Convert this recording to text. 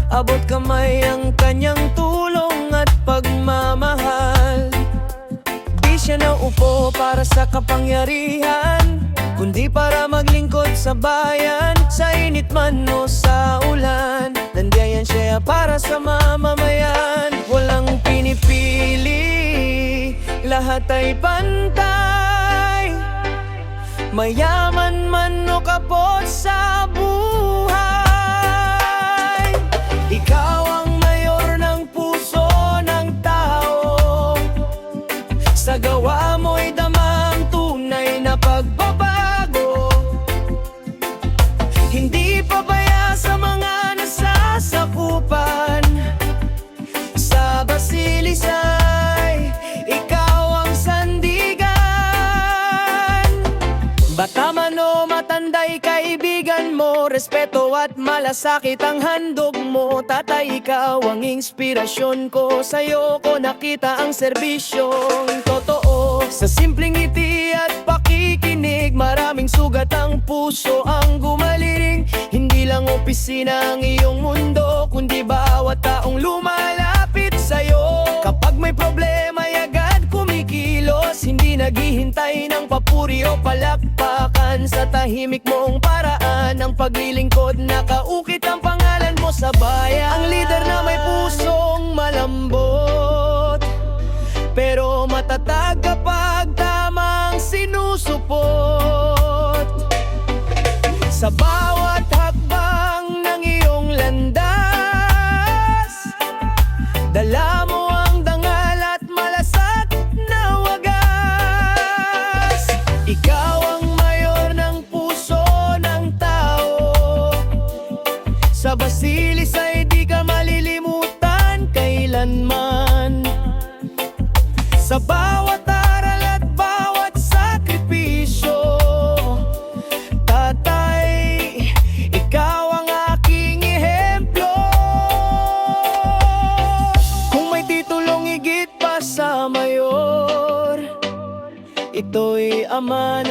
abot kamay ang kanyang tulong at pagmamahal. Di siya naupo para sa kapangyarihan, kundi para maglingkod sa bayan. Sa init man o sa ulan, nandiyan siya para sa mamamayan. Walang pinipili, lahat ay pantay, mayaman man o kapos sa buhay. Ikaw ang mayor ng puso ng tao, sa gawa mo'y damang tunay na pagbabago. Hindi pabaya sa mga nasasakupan, sa Basilisay, ikaw ang sandigan. Bata man o matanday, kaibigan mo, respeto at malasakit ang handog mo. Tatay, ikaw ang inspirasyon ko, sa'yo ko nakita ang serbisyong totoo. Sa simpleng ngiti at pakikinig, maraming sugat ang puso ang gumaliring. Hindi lang opisina ang iyong mundo, kundi bawat taong lumalapit sa'yo. Kapag may problema ay agad kumikilos, hindi naghihintay ng papuri o palakpakan. Sa tahimik mong paraan ng paglilingkod, nakaukit ang pangalan mo sa bayan. Ang lider na may pusong malambot, pero matatag kapag tamang sinusupot. Sa bawat hakbang ng iyong landas, dala mo ang dangal at malasat na wagas. Ikaw ang mayor ng puso ng tao, sa Basilisay di ka malilimutan kailanman. Sa bawat aral at bawat sakripisyo, tatay, ikaw ang aking ehemplo. Kung may titulong higit pa sa mayor, ito'y ama